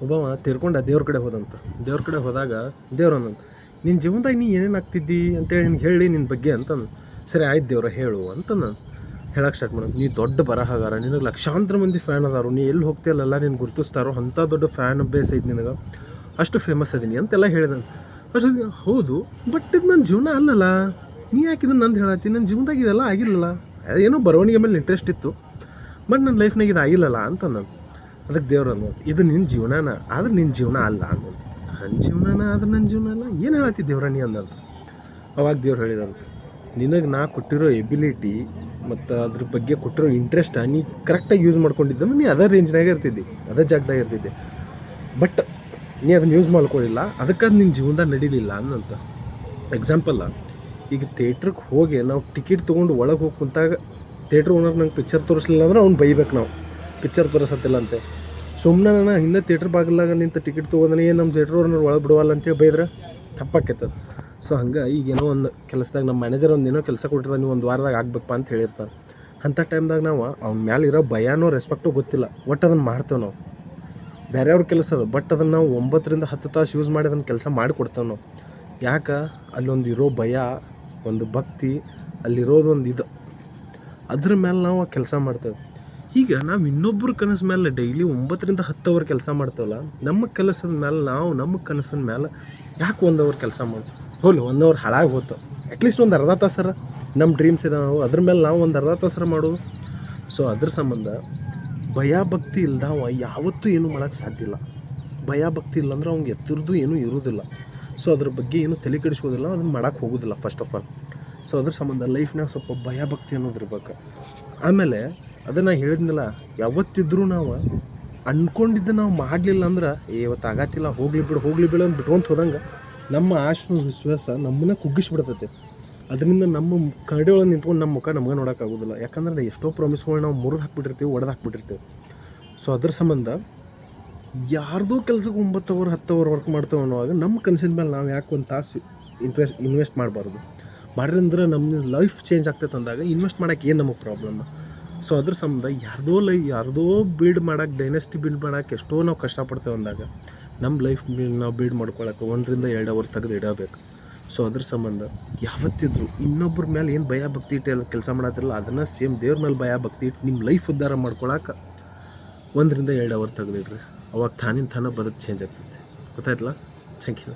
ಒಬ್ಬವ ತೀರ್ಕೊಂಡ ದೇವ್ರ ಕಡೆ ಹೋದಂತ. ದೇವ್ರ ಕಡೆ ಹೋದಾಗ ದೇವ್ರು ಅಂದಂತ, ನಿನ್ನ ಜೀವನದಾಗ ನೀ ಏನೇನು ಆಗ್ತಿದ್ದಿ ಅಂತೇಳಿ ನಿನ್ಗೆ ಹೇಳಿ ನಿನ್ನ ಬಗ್ಗೆ ಅಂತಂದು. ಸರಿ ಆಯ್ತು ದೇವ್ರ ಹೇಳು ಅಂತ ನಾನು ಹೇಳಕ್ಕೆ ಸ್ಟಾರ್ಟ್ ಮಾಡೋದು. ನೀ ದೊಡ್ಡ ಬರಹಗಾರ, ನಿನಗೆ ಲಕ್ಷಾಂತರ ಮಂದಿ ಫ್ಯಾನ್ ಅದಾರು, ನೀ ಎಲ್ಲಿ ಹೋಗ್ತೀಯಲ್ಲ ನೀನು ಗುರುತಿಸ್ತಾರೋ ಅಂಥ ದೊಡ್ಡ ಫ್ಯಾನ್ ಬೇಸ್ ಐತೆ ನಿನಗೆ, ಅಷ್ಟು ಫೇಮಸ್ ಅದೀನಿ ಅಂತೆಲ್ಲ ಹೇಳಿದೆ. ಅಷ್ಟು ಹೌದು, ಬಟ್ ಇದು ನನ್ನ ಜೀವನ ಅಲ್ಲಲ್ಲ, ನೀ ಯಾಕಿದ್ರೆ ನಂದು ಹೇಳತ್ತಿ, ನನ್ನ ಜೀವನದಾಗ ಇದೆಲ್ಲ ಆಗಿಲ್ಲಲ್ಲ. ಏನೋ ಬರವಣಿಗೆ ಮೇಲೆ ಇಂಟ್ರೆಸ್ಟ್ ಇತ್ತು, ಬಟ್ ನನ್ನ ಲೈಫ್ನಾಗ ಇದು ಆಗಿಲ್ಲಲ್ಲ ಅಂತ ನಾನು. ಅದಕ್ಕೆ ದೇವ್ರು ಅನ್ನೋದು, ಇದು ನಿನ್ನ ಜೀವನನ ಆದ್ರೆ ನಿನ್ನ ಜೀವನ ಅಲ್ಲ ಅನ್ನೋದು. ನನ್ನ ಜೀವನನ ಆದ್ರೆ ನನ್ನ ಜೀವನ ಅಲ್ಲ, ಏನು ಹೇಳತ್ತಿ ದೇವ್ರ ನೀ ಅಂದಂತ. ಅವಾಗ ದೇವ್ರು ಹೇಳಿದಂತ, ನಿನಗೆ ನಾ ಕೊಟ್ಟಿರೋ ಎಬಿಲಿಟಿ ಮತ್ತು ಅದ್ರ ಬಗ್ಗೆ ಕೊಟ್ಟಿರೋ ಇಂಟ್ರೆಸ್ಟ್ ನೀ ಕರೆಕ್ಟಾಗಿ ಯೂಸ್ ಮಾಡ್ಕೊಂಡಿದ್ದಂದ್ರೆ ನೀ ಅದೇ ರೇಂಜ್ನಾಗ ಇರ್ತಿದ್ದಿ, ಅದೇ ಜಾಗದಾಗ ಇರ್ತಿದ್ದೆ. ಬಟ್ ನೀ ಅದನ್ನ ಯೂಸ್ ಮಾಡ್ಕೊಳ್ಳಿಲ್ಲ, ಅದಕ್ಕೆ ಅದು ನಿನ್ನ ಜೀವನದಾಗ ನಡೀಲಿಲ್ಲ ಅನ್ನಂತ. ಎಕ್ಸಾಂಪಲ್ಲ, ಈಗ ಥಿಯೇಟ್ರಿಗೆ ಹೋಗಿ ನಾವು ಟಿಕೆಟ್ ತೊಗೊಂಡು ಒಳಗೆ ಹೋಗಿ ಕುಂತಾಗ ಥಿಯೇಟ್ರ್ ಓನರ್ ನಂಗೆ ಪಿಕ್ಚರ್ ತೋರಿಸ್ಲಿಲ್ಲ ಅಂದ್ರೆ ಅವ್ನು ಬೈಬೇಕು, ನಾವು ಪಿಕ್ಚರ್ ತೋರಿಸತ್ತಿಲ್ಲ ಅಂತೆ. ಸುಮ್ಮನೆ ನಾನು ಇನ್ನೂ ಥಿಯೇಟ್ರ್ ಬಾಗಿಲಾಗ ನಿಂತು ಟಿಕೆಟ್ ತೊಗೊಂಡ್ರೆ ಏನು ನಮ್ಮ ಥಿಯೇಟ್ರ್ ಓನರ್ ಒಳಗೆ ಬಿಡುವಲ್ಲ ಅಂತೇಳಿ ಬೈದ್ರೆ ತಪ್ಪಾಕೈತದ. ಸೊ ಹಂಗೆ ಈಗೇನೋ ಒಂದು ಕೆಲಸದಾಗ ನಮ್ಮ ಮ್ಯಾನೇಜರ್ ಒಂದು ಏನೋ ಕೆಲಸ ಕೊಟ್ಟಿರ್ತಾನೆ, ನೀವು ಒಂದು ವಾರದಾಗ ಆಗ್ಬೇಕಪ್ಪ ಅಂತ ಹೇಳಿರ್ತಾರೆ. ಅಂಥ ಟೈಮ್ದಾಗ ನಾವು ಅವ್ನ ಮೇಲೆ ಇರೋ ಭಯನೋ ರೆಸ್ಪೆಕ್ಟೋ ಗೊತ್ತಿಲ್ಲ, ಒಟ್ಟು ಅದನ್ನು ಮಾಡ್ತೇವೆ ನಾವು. ಬೇರೆಯವ್ರ ಕೆಲಸ ಅದು, ಬಟ್ ಅದನ್ನು ನಾವು 9 ರಿಂದ 10 ತಾಸು ಯೂಸ್ ಮಾಡಿ ಅದನ್ನು ಕೆಲಸ ಮಾಡಿಕೊಡ್ತೇವೆ ನಾವು. ಯಾಕೆ ಅಲ್ಲೊಂದು ಇರೋ ಭಯ, ಒಂದು ಭಕ್ತಿ, ಅಲ್ಲಿರೋದು ಒಂದು ಇದು, ಅದ್ರ ಮೇಲೆ ನಾವು ಕೆಲಸ ಮಾಡ್ತೇವೆ. ಈಗ ನಾವು ಇನ್ನೊಬ್ಬರ ಕನಸು ಮೇಲೆ ಡೈಲಿ 9 ರಿಂದ 10 ಅವರ್ ಕೆಲಸ ಮಾಡ್ತೇವಲ್ಲ, ನಮ್ಮ ಕೆಲಸದ ಮೇಲೆ ನಾವು ನಮ್ಮ ಕನಸಿನ ಮೇಲೆ ಯಾಕೆ 1 ಅವರ್ ಕೆಲಸ ಮಾಡಿ ಹೋಲಿ 1 ಅವರ್ ಹಾಳಾಗಿ ಹೋತು. ಅಟ್ಲೀಸ್ಟ್ ಒಂದು ಅರ್ಧ ತಾಸರ ನಮ್ಮ ಡ್ರೀಮ್ಸ್ ಇದೆ, ನಾವು ಅದ್ರ ಮೇಲೆ ನಾವು ಒಂದು ಅರ್ಧ ತಾಸರ ಮಾಡೋದು. ಸೊ ಅದ್ರ ಸಂಬಂಧ ಭಯ ಭಕ್ತಿ ಇಲ್ದವ ಯಾವತ್ತೂ ಏನೂ ಮಾಡೋಕ್ಕೆ ಸಾಧ್ಯ ಇಲ್ಲ. ಭಯ ಭಕ್ತಿ ಇಲ್ಲಾಂದ್ರೆ ಅವ್ನಿಗೆ ಎತ್ತರದ್ದು ಏನೂ ಇರೋದಿಲ್ಲ. ಸೊ ಅದ್ರ ಬಗ್ಗೆ ಏನೂ ತಲೆ ಕೆಡಿಸ್ಕೋದಿಲ್ಲ, ಅದನ್ನು ಮಾಡೋಕ್ಕೆ ಹೋಗೋದಿಲ್ಲ ಫಸ್ಟ್ ಆಫ್ ಆಲ್. ಸೊ ಅದ್ರ ಸಂಬಂಧ ಲೈಫ್ನಾಗ ಸ್ವಲ್ಪ ಭಯ ಭಕ್ತಿ ಅನ್ನೋದು ಇರ್ಬೇಕು. ಆಮೇಲೆ ಅದನ್ನು ಹೇಳಿದ್ನಲ್ಲ, ಯಾವತ್ತಿದ್ರೂ ನಾವು ಅಂದ್ಕೊಂಡಿದ್ದು ನಾವು ಮಾಡಲಿಲ್ಲ ಅಂದ್ರೆ ಇವತ್ತು ಆಗತ್ತಿಲ್ಲ, ಹೋಗಲಿ ಬಿಡು ಅಂತ ಬಿಟ್ಕೊಂತ ಹೋದಂಗೆ ನಮ್ಮ ಆತ್ಮವಿಶ್ವಾಸ ನಮ್ಮನ್ನ ಕುಗ್ಗಿಸ್ಬಿಡ್ತೈತೆ. ಅದರಿಂದ ನಮ್ಮ ಕರಡಿ ಒಳಗೆ ನಿಂತ್ಕೊಂಡು ನಮ್ಮ ಮುಖ ನಮ್ಗೆ ನೋಡೋಕ್ಕಾಗೋದಿಲ್ಲ. ಯಾಕಂದ್ರೆ ಎಷ್ಟೋ ಪ್ರಾಮಿಸ್ಗಳು ನಾವು ಮುರಿದು ಹಾಕ್ಬಿಟ್ಟಿರ್ತೀವಿ, ಒಡೆದು ಹಾಕ್ಬಿಟ್ಟಿರ್ತೀವಿ. ಸೊ ಅದ್ರ ಸಂಬಂಧ ಯಾರ್ದೋ ಕೆಲಸಕ್ಕೆ 9 ಅವರ್ 10 ಅವರ್ ವರ್ಕ್ ಮಾಡ್ತೇವೆ ಅನ್ನೋವಾಗ ನಮ್ಮ ಕನಸಿನ ಮೇಲೆ ನಾವು ಯಾಕೆ ಒಂದು ತಾಸು ಇನ್ವೆಸ್ಟ್ ಮಾಡಬಾರ್ದು. ಮಾಡ್ರಂದ್ರೆ ನಮ್ಮ ಲೈಫ್ ಚೇಂಜ್ ಆಗ್ತೈತೆ ಅಂದಾಗ ಇನ್ವೆಸ್ಟ್ ಮಾಡೋಕ್ಕೆ ಏನು ನಮಗೆ ಪ್ರಾಬ್ಲಮ್. ಸೊ ಅದ್ರ ಸಂಬಂಧ ಯಾರ್ದೋ ಬಿಲ್ಡ್ ಮಾಡೋಕ್ಕೆ, ಡೈನೆಸ್ಟಿ ಬಿಲ್ಡ್ ಮಾಡೋಕ್ಕೆ ಎಷ್ಟೋ ನಾವು ಕಷ್ಟಪಡ್ತೇವೆ ಅಂದಾಗ ನಮ್ಮ ಲೈಫ್ ನಾವು ಬಿಲ್ಡ್ ಮಾಡ್ಕೊಳಕ್ಕೆ 1 ರಿಂದ 2 ಅವರ್ ತೆಗೆದು ಇಡಬೇಕು. ಸೊ ಅದ್ರ ಸಂಬಂಧ ಯಾವತ್ತಿದ್ರು ಇನ್ನೊಬ್ಬರ ಮೇಲೆ ಏನು ಭಯ ಭಕ್ತಿ ಇಟ್ಟು ಕೆಲಸ ಮಾಡತ್ತಿರಲ್ಲ, ಅದನ್ನು ಸೇಮ್ ದೇವ್ರ ಮೇಲೆ ಭಯ ಭಕ್ತಿ ಇಟ್ಟು ನಿಮ್ಮ ಲೈಫ್ ಉದ್ಧಾರ ಮಾಡ್ಕೊಳಕ್ಕೆ 1 ರಿಂದ 2 ಅವರ್ ತೆಗೆದಿಡ್ರಿ. ಅವಾಗ ತಾನಿನ ಬದುಕು ಚೇಂಜ್ ಆಗ್ತೈತೆ. ಗೊತ್ತಾಯ್ತಲ್ಲ? Thank you.